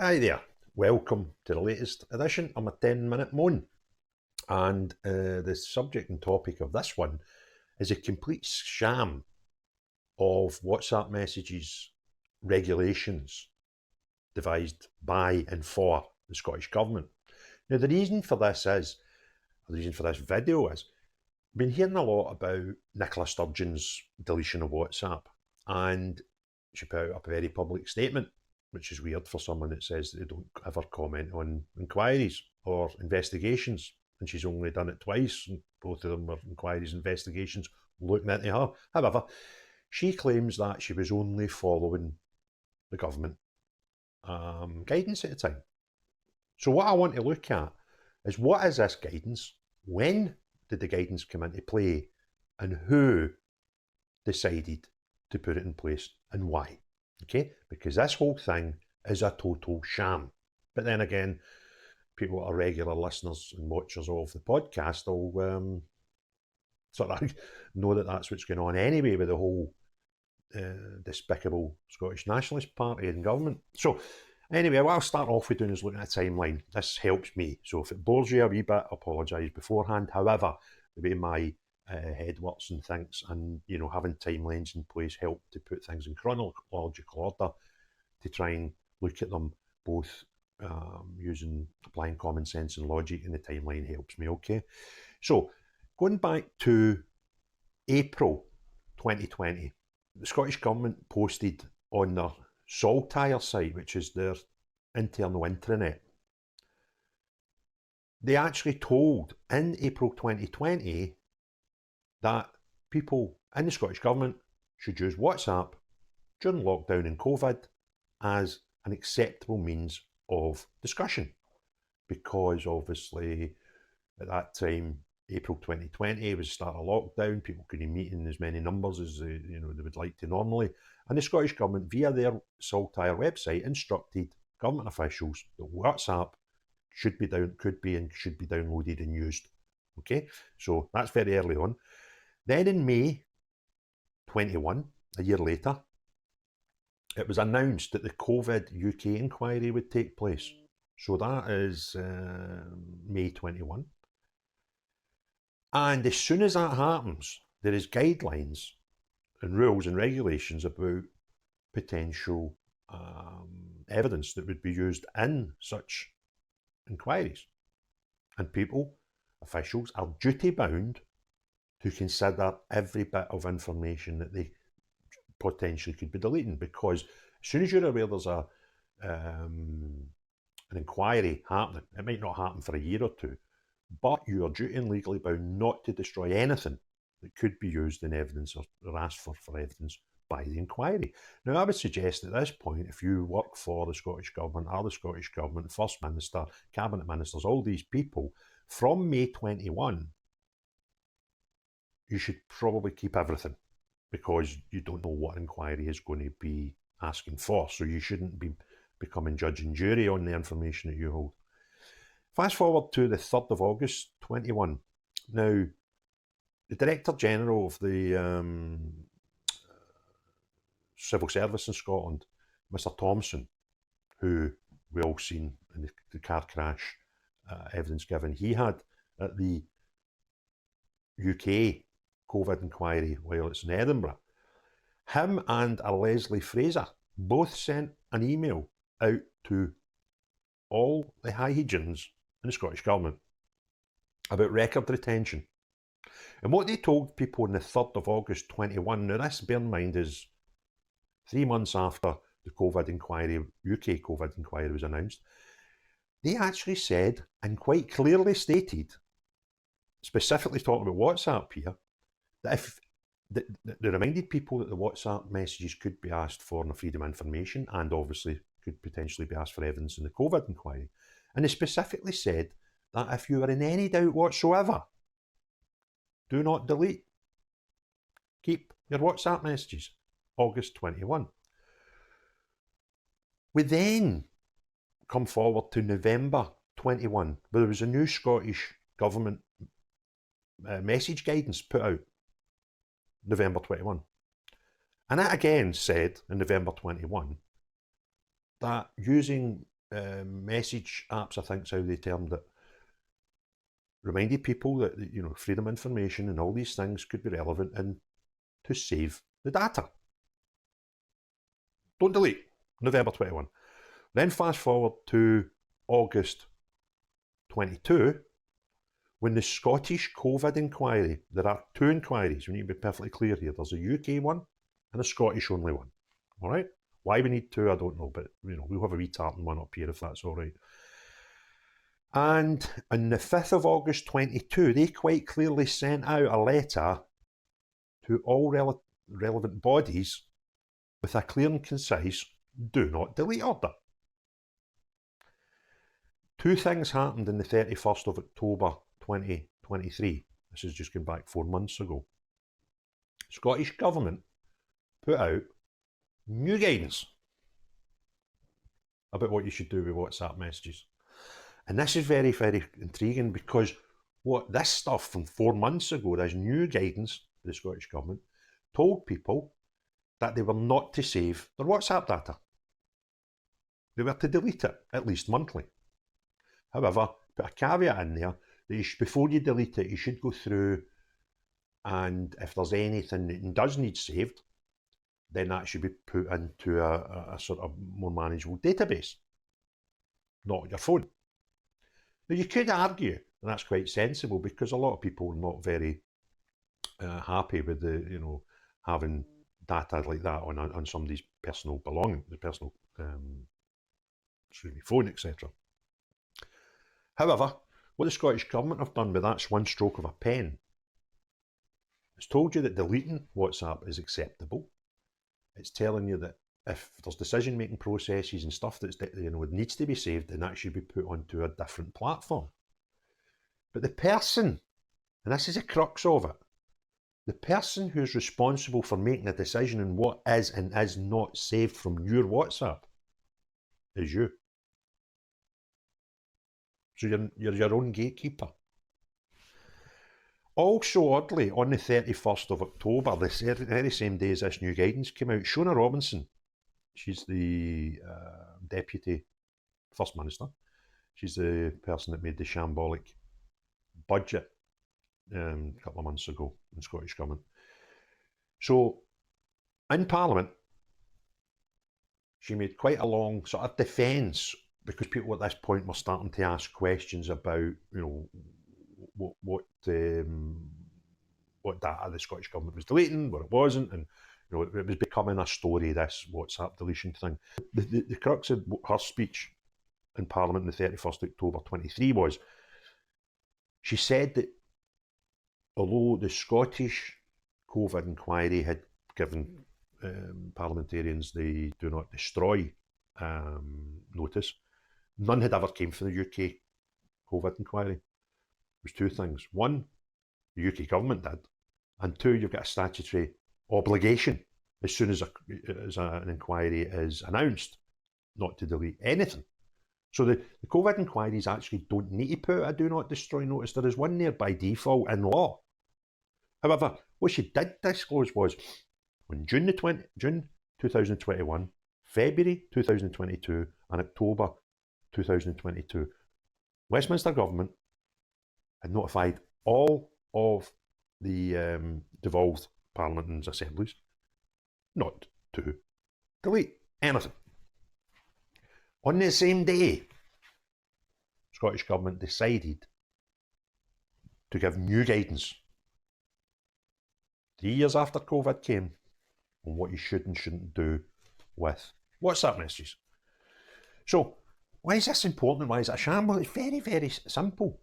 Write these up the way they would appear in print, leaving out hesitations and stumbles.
Hi there, welcome to the latest edition of my 10-minute moan. And the subject and topic of this one is a complete sham of WhatsApp messages regulations devised by and for the Scottish Government. Now the reason for this video is, I've been hearing a lot about Nicola Sturgeon's deletion of WhatsApp, and she put out a very public statement, which is weird for someone that says that they don't ever comment on inquiries or investigations, and she's only done it twice, and both of them were inquiries and investigations looking into her. However, she claims that she was only following the government guidance at the time. So what I want to look at is, what is this guidance? When did the guidance come into play, and who decided to put it in place and why? Okay, because this whole thing is a total sham. But then again, people that are regular listeners and watchers of the podcast will sort of know that that's what's going on anyway with the whole despicable Scottish Nationalist Party and government. So anyway, what I'll start off with doing is looking at a timeline. This helps me. So if it bores you a wee bit, I apologise beforehand. However, the way my head works and thinks, and having timelines in place help to put things in chronological order to try and look at them both applying common sense and logic, and the timeline helps me. Okay, so going back to April 2020, the Scottish Government posted on their Saltire site, which is their internal intranet, they actually told in April 2020 that people in the Scottish Government should use WhatsApp during lockdown and COVID as an acceptable means of discussion, because obviously at that time, April 2020 was the start of lockdown. People couldn't meet in as many numbers as they would like to normally, and the Scottish Government, via their Saltire website, instructed government officials that WhatsApp could be downloaded and used. Okay, so that's very early on. Then in May 21, a year later, it was announced that the COVID UK inquiry would take place. So that is May 21. And as soon as that happens, there is guidelines and rules and regulations about potential evidence that would be used in such inquiries. And officials are duty bound to consider every bit of information that they potentially could be deleting, because as soon as you're aware there's an inquiry happening, it might not happen for a year or two, but you are duty and legally bound not to destroy anything that could be used in evidence or asked for evidence by the inquiry. Now, I would suggest at this point, if you work for the Scottish Government, or the Scottish Government, First Minister, Cabinet Ministers, all these people, from May 21, you should probably keep everything, because you don't know what inquiry is going to be asking for. So you shouldn't be becoming judge and jury on the information that you hold. Fast forward to the 3rd of August 21. Now, the Director General of the Civil Service in Scotland, Mr. Thompson, who we all seen in the car crash evidence given he had at the UK COVID inquiry while it's in Edinburgh, him and a Leslie Fraser both sent an email out to all the high-agents in the Scottish Government about record retention. And what they told people on the 3rd of August 21, now this, bear in mind, is 3 months after the COVID inquiry, UK COVID inquiry was announced, they actually said and quite clearly stated, specifically talking about WhatsApp here, that if they reminded people that the WhatsApp messages could be asked for in freedom of information, and obviously could potentially be asked for evidence in the COVID inquiry. And they specifically said that if you are in any doubt whatsoever, do not delete. Keep your WhatsApp messages. August 21. We then come forward to November 21, where there was a new Scottish Government message guidance put out. November 21. And that again said in November 21 that using message apps, I think is how they termed it, reminded people that, you know, freedom of information and all these things could be relevant and to save the data. Don't delete. November 21. Then fast forward to August 22, when the Scottish COVID inquiry, there are two inquiries, we need to be perfectly clear here. There's a UK one and a Scottish only one. All right? Why we need two, I don't know, but you know, we'll have a wee tartan one up here if that's all right. And on the 5th of August 22, they quite clearly sent out a letter to all relevant bodies with a clear and concise do not delete order. Two things happened on the 31st of October 2023. This is just going back 4 months ago. Scottish Government put out new guidance about what you should do with WhatsApp messages. And this is very, very intriguing because what this stuff from 4 months ago, this new guidance, the Scottish Government, told people that they were not to save their WhatsApp data. They were to delete it, at least monthly. However, put a caveat in there that before you delete it, you should go through, and if there's anything that does need saved, then that should be put into a sort of more manageable database, not your phone. Now you could argue, and that's quite sensible, because a lot of people are not very happy with the, you know, having data like that on somebody's personal belonging, the personal phone, etc. However, what the Scottish Government have done with that's one stroke of a pen. It's told you that deleting WhatsApp is acceptable. It's telling you that if there's decision-making processes and stuff that's, you know, needs to be saved, then that should be put onto a different platform. But the person, and this is the crux of it, the person who's responsible for making a decision on what is and is not saved from your WhatsApp is you. So you're your own gatekeeper. Also, oddly, on the 31st of October, the very same day as this new guidance came out, Shona Robinson, she's the Deputy First Minister. She's the person that made the shambolic budget a couple of months ago in the Scottish Government. So, in Parliament, she made quite a long sort of defence, because people at this point were starting to ask questions about, you know, what data the Scottish Government was deleting, what it wasn't, and you know, it was becoming a story, this WhatsApp deletion thing. The crux of her speech in Parliament on the 31st October 23 was, she said that although the Scottish COVID inquiry had given parliamentarians the do not destroy notice, none had ever came from the UK COVID inquiry. There was two things. One, the UK government did, and two, you've got a statutory obligation as soon as an inquiry is announced not to delete anything. So the COVID inquiries actually don't need to put a do not destroy notice. There is one there by default in law. However, what she did disclose was on June 2021, February 2022, and October 2022, Westminster Government had notified all of the devolved Parliament and assemblies not to delete anything. On the same day, Scottish Government decided to give new guidance 3 years after COVID came on what you should and shouldn't do with WhatsApp messages. So, why is this important? Why is it a shambles? It's very, very simple.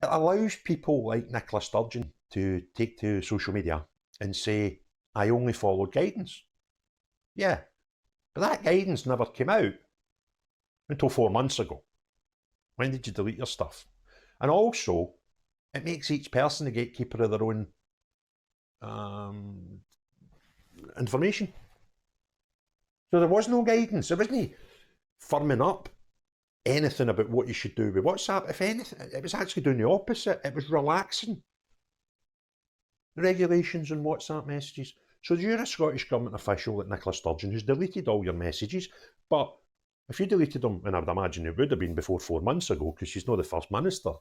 It allows people like Nicola Sturgeon to take to social media and say, I only followed guidance. Yeah, but that guidance never came out until 4 months ago. When did you delete your stuff? And also, it makes each person the gatekeeper of their own information. So there was no guidance. There wasn't firming up anything about what you should do with WhatsApp. If anything, it was actually doing the opposite. It was relaxing the regulations on WhatsApp messages. So you're a Scottish Government official like Nicola Sturgeon who's deleted all your messages, but If you deleted them, and I would imagine it would have been before 4 months ago, because she's not the First Minister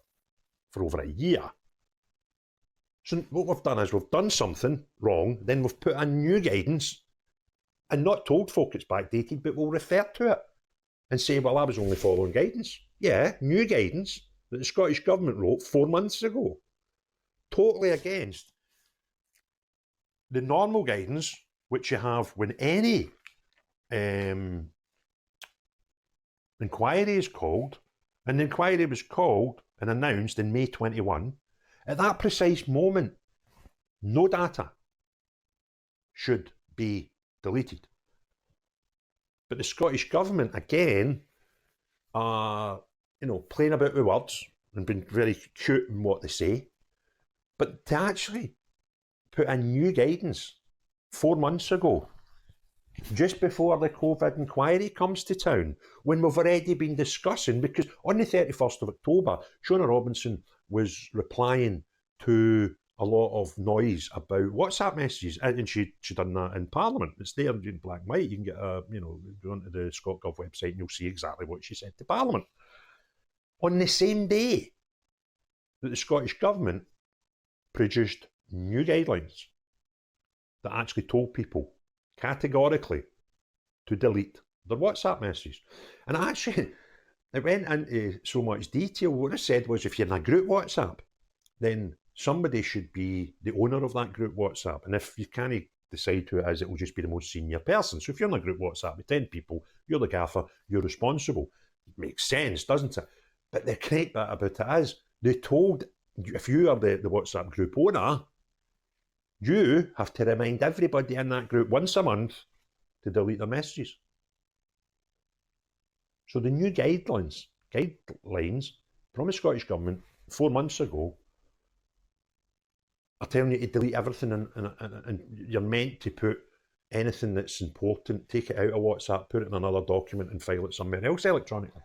for over a year. So what we've done is we've done something wrong, then we've put in new guidance and not told folk it's backdated, but we'll refer to it and say, well, I was only following guidance. Yeah, new guidance that the Scottish Government wrote 4 months ago. Totally against the normal guidance which you have when any inquiry is called, and the inquiry was called and announced in May 21. At that precise moment, no data should be deleted. But the Scottish Government, again, are, playing about with words and being very cute in what they say. But to actually put in new guidance 4 months ago, just before the COVID inquiry comes to town, when we've already been discussing, because on the 31st of October, Shona Robinson was replying to a lot of noise about WhatsApp messages, and she done that in Parliament. It's there in black and white. You can get go onto the ScotGov website and you'll see exactly what she said to Parliament. On the same day that the Scottish Government produced new guidelines that actually told people categorically to delete their WhatsApp messages. And actually, it went into so much detail. What it said was, if you're in a group WhatsApp, then somebody should be the owner of that group WhatsApp. And if you can't decide who it is, it will just be the most senior person. So if you're in a group WhatsApp with 10 people, you're the gaffer, you're responsible. It makes sense, doesn't it? But the great bit about it is, they told, if you are the WhatsApp group owner, you have to remind everybody in that group once a month to delete their messages. So the new guidelines from the Scottish Government 4 months ago are telling you to delete everything, and you're meant to put anything that's important, take it out of WhatsApp, put it in another document and file it somewhere else electronically.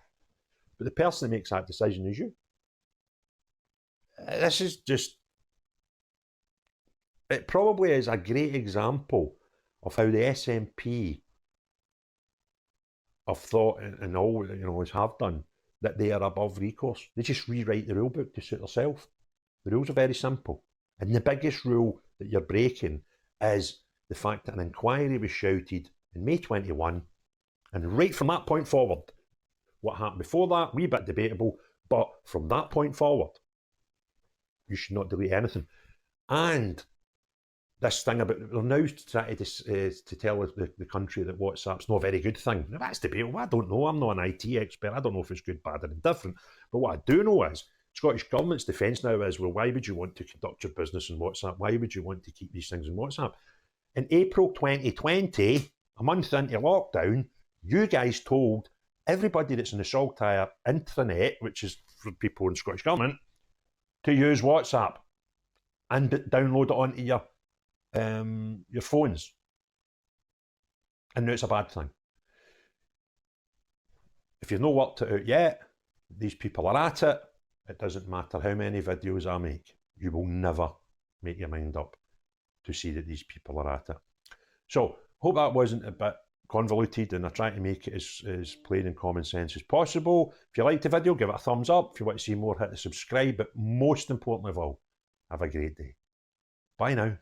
But the person that makes that decision is you. This is just, it probably is a great example of how the SNP have thought, and always have done, that they are above recourse. They just rewrite the rule book to suit themselves. The rules are very simple. And the biggest rule that you're breaking is the fact that an inquiry was shouted in May 21, and right from that point forward, what happened before that, wee bit debatable, but from that point forward, you should not delete anything. And this thing about, they're now trying to tell the country that WhatsApp's not a very good thing. Now, that's debatable. I don't know. I'm not an IT expert. I don't know if it's good, bad, or indifferent. But what I do know is, Scottish Government's defence now is, well, why would you want to conduct your business in WhatsApp? Why would you want to keep these things in WhatsApp? In April 2020, a month into lockdown, you guys told everybody that's in the Saltire intranet, which is for people in Scottish Government, to use WhatsApp and download it onto your phones. And now it's a bad thing. If you've not worked it out yet, these people are at it. It doesn't matter how many videos I make. You will never make your mind up to see that these people are at it. So, hope that wasn't a bit convoluted, and I try to make it as plain and common sense as possible. If you liked the video, give it a thumbs up. If you want to see more, hit the subscribe. But most importantly of all, have a great day. Bye now.